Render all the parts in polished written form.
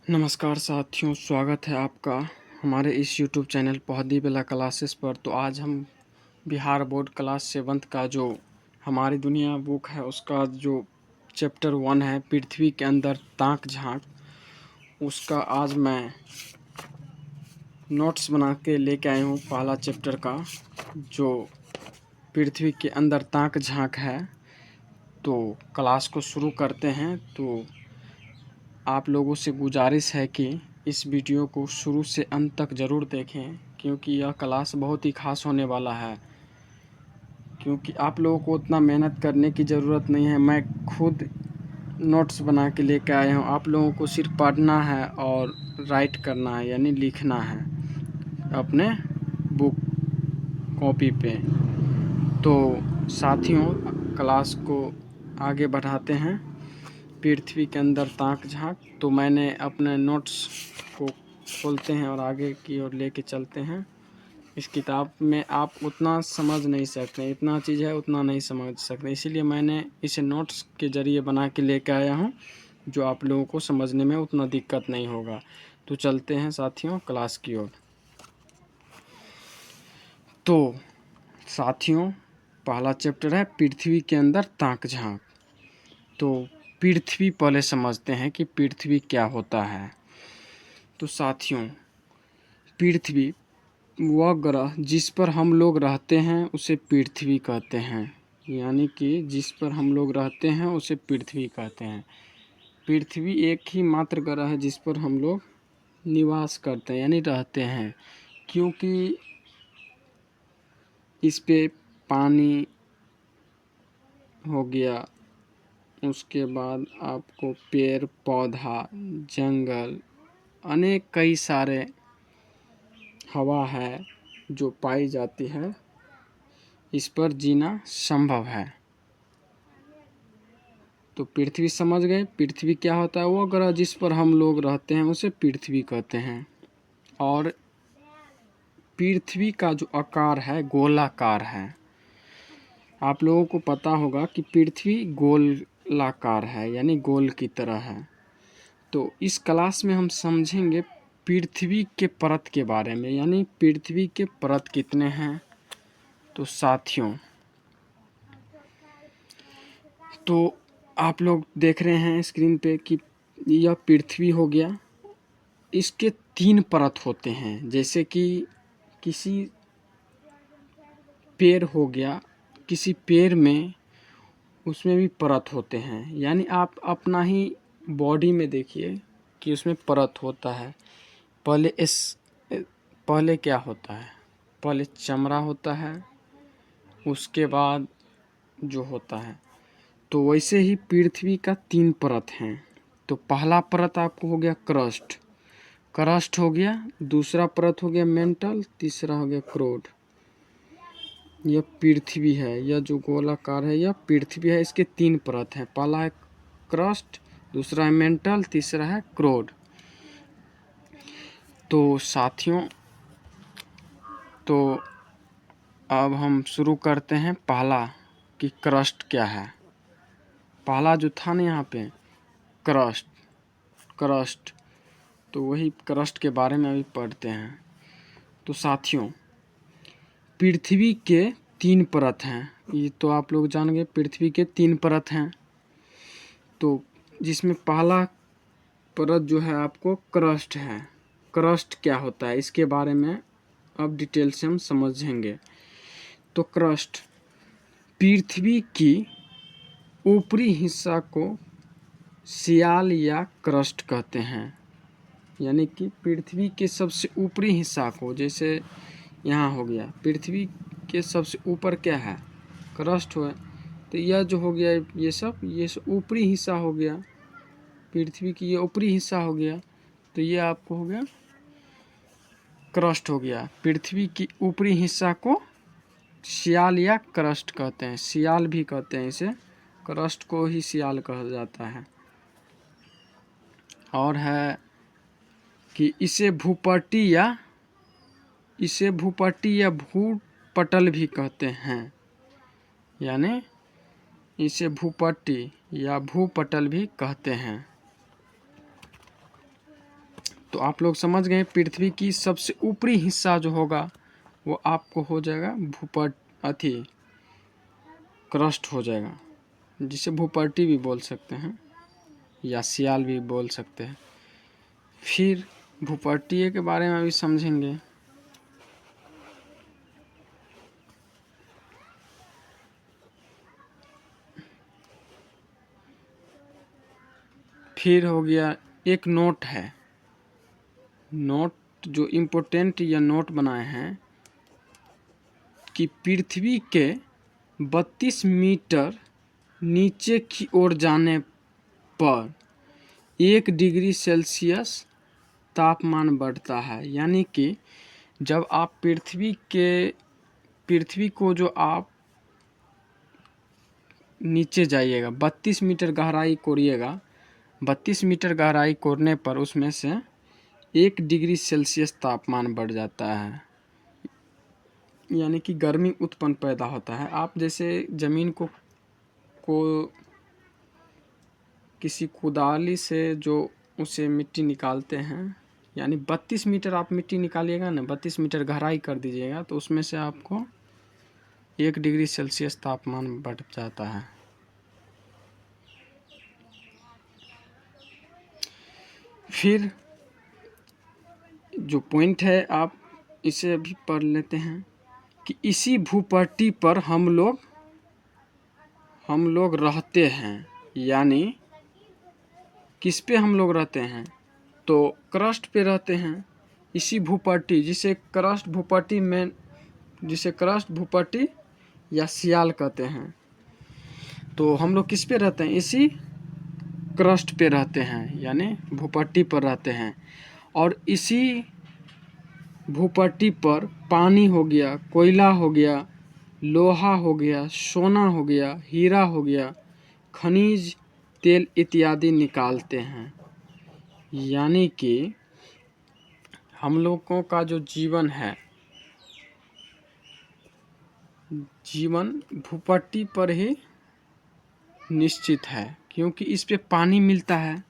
नमस्कार साथियों, स्वागत है आपका हमारे इस YouTube चैनल पौधी बेला क्लासेस पर। तो आज हम बिहार बोर्ड क्लास 7 का जो हमारी दुनिया बुक है उसका जो चैप्टर 1 है, पृथ्वी के अंदर ताक झांक, उसका आज मैं नोट्स बना के लेके आया हूँ। पहला चैप्टर का जो पृथ्वी के अंदर ताक झांक है, तो क्लास को शुरू करते हैं। तो आप लोगों से गुजारिश है कि इस वीडियो को शुरू से अंत तक ज़रूर देखें, क्योंकि यह क्लास बहुत ही खास होने वाला है। क्योंकि आप लोगों को उतना मेहनत करने की ज़रूरत नहीं है, मैं खुद नोट्स बना के लेकर आया हूँ। आप लोगों को सिर्फ पढ़ना है और राइट करना है, यानी लिखना है अपने बुक कॉपी पे। तो साथियों, क्लास को आगे बढ़ाते हैं। पृथ्वी के अंदर ताक झांक। तो मैंने अपने नोट्स को खोलते हैं और आगे की ओर लेके चलते हैं। इस किताब में आप उतना समझ नहीं सकते, इतना चीज़ है उतना नहीं समझ सकते, इसीलिए मैंने इसे नोट्स के ज़रिए बना के लेके आया हूँ, जो आप लोगों को समझने में उतना दिक्कत नहीं होगा। तो चलते हैं साथियों क्लास की ओर। तो साथियों, पहला चैप्टर है पृथ्वी के अंदर ताक झांक। तो पृथ्वी पहले समझते हैं कि पृथ्वी क्या होता है। तो साथियों, पृथ्वी वह ग्रह जिस पर हम लोग रहते हैं उसे पृथ्वी कहते हैं, यानी कि जिस पर हम लोग रहते हैं उसे पृथ्वी कहते हैं। पृथ्वी एक ही मात्र ग्रह है जिस पर हम लोग निवास करते हैं, यानी रहते हैं, क्योंकि इस पे पानी हो गया, उसके बाद आपको पेड़ पौधा, जंगल, अनेक कई सारे हवा है जो पाई जाती है, इस पर जीना संभव है। तो पृथ्वी समझ गए। पृथ्वी क्या होता है? वो ग्रह जिस पर हम लोग रहते हैं उसे पृथ्वी कहते हैं। और पृथ्वी का जो आकार है गोलाकार है। आप लोगों को पता होगा कि पृथ्वी गोलाकार है, यानी गोल की तरह है। तो इस क्लास में हम समझेंगे पृथ्वी के परत के बारे में, यानी पृथ्वी के परत कितने हैं। तो साथियों, तो आप लोग देख रहे हैं स्क्रीन पे कि यह पृथ्वी हो गया, इसके 3 परत होते हैं। जैसे कि किसी पेड़ हो गया, किसी पेड़ में उसमें भी परत होते हैं, यानी आप अपना ही बॉडी में देखिए कि उसमें परत होता है। पहले क्या होता है? पहले चमड़ा होता है, उसके बाद जो होता है। तो वैसे ही पृथ्वी का 3 परत हैं। तो पहला परत आपको हो गया क्रस्ट हो गया, दूसरा परत हो गया मेंटल, तीसरा हो गया क्रोड। यह पृथ्वी है, यह जो गोलाकार है यह पृथ्वी है। इसके 3 परत हैं, पहला है क्रस्ट, दूसरा है मेंटल, तीसरा है क्रोड। तो साथियों, तो अब हम शुरू करते हैं पहला कि क्रस्ट क्या है। पहला जो था ना यहाँ पे क्रस्ट, तो वही क्रस्ट के बारे में अभी पढ़ते हैं। तो साथियों, पृथ्वी के 3 परत हैं, ये तो आप लोग जान गए। पृथ्वी के 3 परत हैं, तो जिसमें पहला परत जो है आपको क्रस्ट है। क्रस्ट क्या होता है इसके बारे में अब डिटेल से हम समझेंगे। तो क्रस्ट पृथ्वी की ऊपरी हिस्सा को सियाल या क्रस्ट कहते हैं, यानी कि पृथ्वी के सबसे ऊपरी हिस्सा को, जैसे यहाँ हो गया पृथ्वी के सबसे ऊपर क्या है? क्रस्ट हो। तो यह जो हो गया ये सब ऊपरी हिस्सा हो गया, पृथ्वी की ये ऊपरी हिस्सा हो गया। तो ये आपको हो गया क्रस्ट हो गया। पृथ्वी की ऊपरी हिस्सा को सियाल या क्रस्ट कहते हैं, सियाल भी कहते हैं इसे, क्रस्ट को ही सियाल कहा जाता है। और है कि इसे भूपट्टी या भूपटल भी कहते हैं, यानी इसे भूपट्टी या भूपटल भी कहते हैं। तो आप लोग समझ गए पृथ्वी की सबसे ऊपरी हिस्सा जो होगा वो आपको हो जाएगा क्रस्ट हो जाएगा, जिसे भूपर्टी भी बोल सकते हैं या सियाल भी बोल सकते हैं। फिर भूपर्टीय के बारे में भी समझेंगे। फिर हो गया एक नोट है, नोट जो इम्पोर्टेंट या नोट बनाए हैं कि पृथ्वी के 32 मीटर नीचे की ओर जाने पर 1 डिग्री सेल्सियस तापमान बढ़ता है। यानी कि जब आप पृथ्वी को जो आप नीचे जाइएगा, 32 मीटर गहराई कोरिएगा, 32 मीटर गहराई कोरने पर उसमें से 1 डिग्री सेल्सियस तापमान बढ़ जाता है, यानी कि गर्मी उत्पन्न पैदा होता है। आप जैसे ज़मीन को किसी कुदाली से जो उसे मिट्टी निकालते हैं, यानी 32 मीटर आप मिट्टी निकालिएगा ना, 32 मीटर गहराई कर दीजिएगा तो उसमें से आपको 1 डिग्री सेल्सियस तापमान बढ़ जाता है। फिर जो पॉइंट है आप इसे अभी पढ़ लेते हैं कि इसी भूपट्टी पर हम लोग रहते हैं। यानी किस पे हम लोग रहते हैं? तो क्रस्ट पे रहते हैं। इसी भूपट्टी जिसे क्रस्ट भूपट्टी या सियाल कहते हैं। तो हम लोग किस पे रहते हैं? इसी क्रस्ट पे रहते हैं, यानी भूपट्टी पर रहते हैं। और इसी भूपट्टी पर पानी हो गया, कोयला हो गया, लोहा हो गया, सोना हो गया, हीरा हो गया, खनिज तेल इत्यादि निकालते हैं। यानी कि हम लोगों का जो जीवन है, जीवन भूपट्टी पर ही निश्चित है, क्योंकि इस पे पानी मिलता है,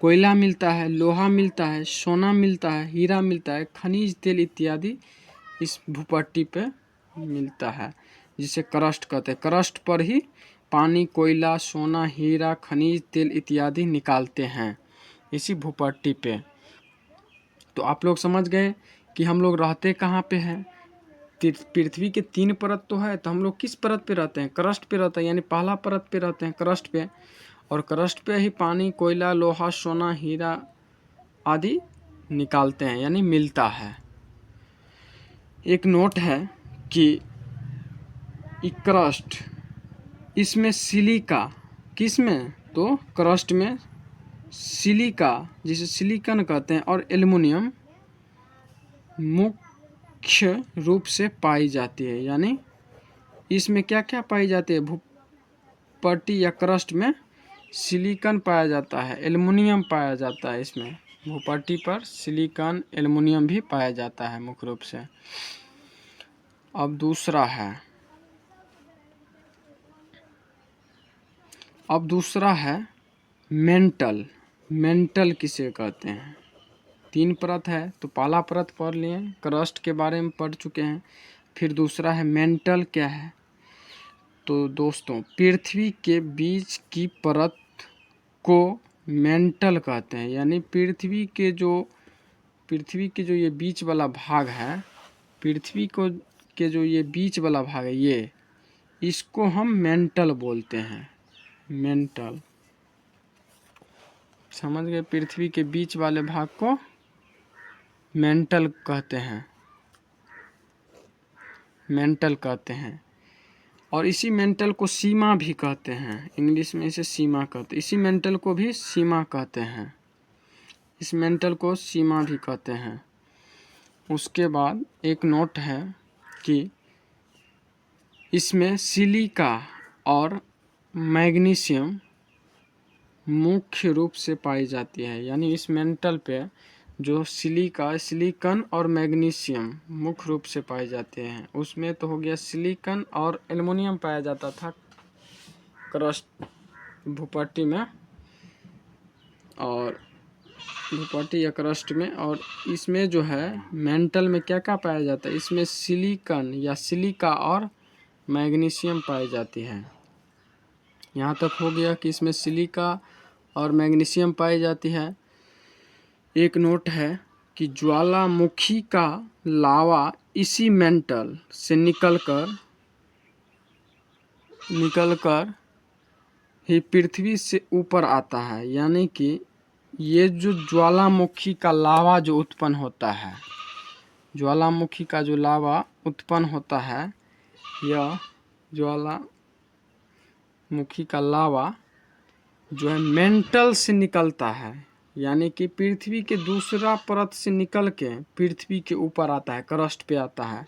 कोयला मिलता है, लोहा मिलता है, सोना मिलता है, हीरा मिलता है, खनिज तेल इत्यादि इस भूपट्टी पे मिलता है, जिसे क्रस्ट कहते हैं। क्रस्ट पर ही पानी, कोयला, सोना, हीरा, खनिज तेल इत्यादि निकालते हैं इसी भूपट्टी पे। तो आप लोग समझ गए कि हम लोग रहते कहाँ पे हैं। पृथ्वी के 3 परत तो है, तो हम लोग किस परत पे रहते हैं? क्रस्ट पे रहते हैं, यानी पहला परत पे रहते हैं, क्रस्ट पे। और क्रस्ट पे ही पानी, कोयला, लोहा, सोना, हीरा आदि निकालते हैं, यानी मिलता है। एक नोट है कि क्रस्ट, इसमें सिलिका, किस में? तो क्रस्ट में सिलिका, जिसे सिलिकॉन कहते हैं, और एल्युमिनियम मुख्य रूप से पाई जाती है। यानी इसमें क्या क्या पाई जाती है? भूपट्टी या क्रस्ट में सिलिकॉन पाया जाता है, एल्युमिनियम पाया जाता है। इसमें भूपट्टी पर सिलिकॉन, एल्युमिनियम भी पाया जाता है मुख्य रूप से। अब दूसरा है मेंटल। मेंटल किसे कहते हैं? 3 परत है, तो पहला परत पढ़ लिए, क्रस्ट के बारे में पढ़ चुके हैं। फिर दूसरा है मेंटल। क्या है? तो दोस्तों, पृथ्वी के बीच की परत को मेंटल कहते हैं। यानी पृथ्वी के जो ये बीच वाला भाग है, पृथ्वी के जो ये बीच वाला भाग है, इसको हम मेंटल बोलते हैं। मेंटल, समझ गए? पृथ्वी के बीच वाले भाग को मेंटल कहते हैं। और इसी मेंटल को सीमा भी कहते हैं, इंग्लिश में इसे सीमा कहते हैं। इसी मेंटल को भी सीमा कहते हैं, इस मेंटल को सीमा भी कहते हैं। उसके बाद एक नोट है कि इसमें सिलिका और मैग्नीशियम मुख्य रूप से पाई जाती है। यानी इस मेंटल पे जो सिलिकॉन और मैग्नीशियम मुख्य रूप से पाए जाते हैं। उसमें तो हो गया सिलिकॉन और एल्युमिनियम पाया जाता था क्रस्ट भूपट्टी में, और भूपटल या क्रस्ट में। और इसमें जो है मेंटल में क्या क्या पाया जाता है, इसमें सिलिकॉन या सिलिका और मैग्नीशियम पाई जाती है। यहाँ तक हो गया कि इसमें सिलिका और मैग्नीशियम पाई जाती है। एक नोट है कि ज्वालामुखी का लावा इसी मेंटल से निकलकर ही पृथ्वी से ऊपर आता है। यानी कि ये जो ज्वालामुखी का लावा जो उत्पन्न होता है, ज्वालामुखी का जो लावा उत्पन्न होता है, यह ज्वालामुखी का लावा जो है मेंटल से निकलता है। यानी कि पृथ्वी के दूसरा परत से निकल के पृथ्वी के ऊपर आता है, क्रस्ट पे आता है।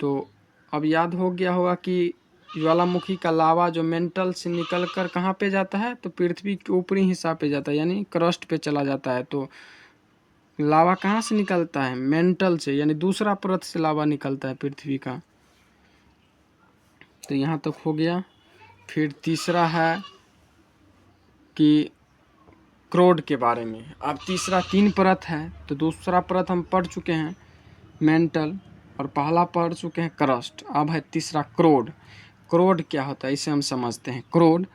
तो अब याद हो गया होगा कि ज्वालामुखी का लावा जो मेंटल से निकलकर कहाँ पे जाता है, तो पृथ्वी के ऊपरी हिस्सा पे जाता है, यानी क्रस्ट पे चला जाता है। तो लावा कहाँ से निकलता है, मेंटल से, यानी दूसरा परत से लावा निकलता है पृथ्वी का। तो यहाँ तक हो गया। फिर तीसरा है कि क्रोड के बारे में। अब तीसरा 3 परत है, तो दूसरा परत हम पढ़ चुके हैं मेंटल, और पहला पढ़ चुके हैं क्रस्ट। अब है तीसरा क्रोड। क्रोड क्या होता है इसे हम समझते हैं। क्रोड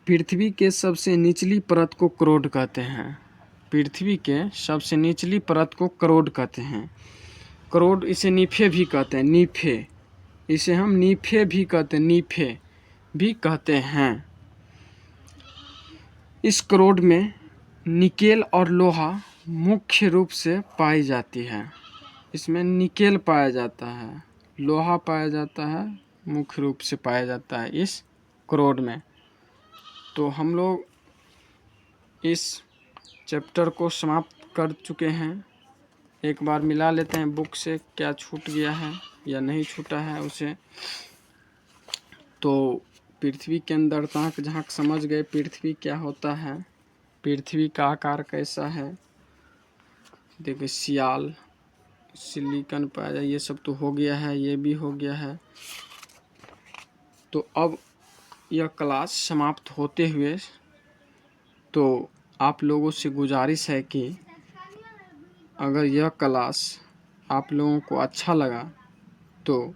पृथ्वी के सबसे निचली परत को क्रोड कहते हैं। पृथ्वी के सबसे निचली परत को क्रोड कहते हैं। क्रोड इसे नीफे भी कहते हैं, नीफे, इसे हम नीफे भी कहते हैं, नीफे भी कहते हैं। इस क्रोड में निकेल और लोहा मुख्य रूप से पाई जाती है। इसमें निकेल पाया जाता है, लोहा पाया जाता है, मुख्य रूप से पाया जाता है इस क्रोड में। तो हम लोग इस चैप्टर को समाप्त कर चुके हैं। एक बार मिला लेते हैं बुक से, क्या छूट गया है या नहीं छूटा है उसे। तो पृथ्वी के अंदर ताक झांक समझ गए पृथ्वी क्या होता है, पृथ्वी का आकार कैसा है। देखिए सियाल, सिलिकॉन पाया जाए, ये सब तो हो गया है, ये भी हो गया है। तो अब यह क्लास समाप्त होते हुए तो आप लोगों से गुजारिश है कि अगर यह क्लास आप लोगों को अच्छा लगा तो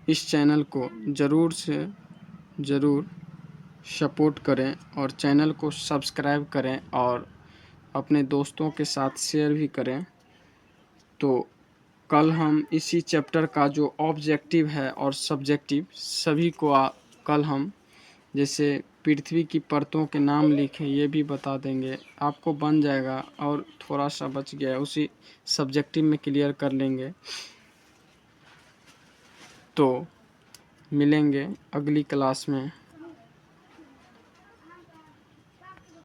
इस चैनल को ज़रूर से ज़रूर सपोर्ट करें और चैनल को सब्सक्राइब करें और अपने दोस्तों के साथ शेयर भी करें। तो कल हम इसी चैप्टर का जो ऑब्जेक्टिव है और सब्जेक्टिव सभी को कल हम जैसे पृथ्वी की परतों के नाम लिखें ये भी बता देंगे, आपको बन जाएगा। और थोड़ा सा बच गया है उसी सब्जेक्टिव में क्लियर कर लेंगे। तो मिलेंगे अगली क्लास में।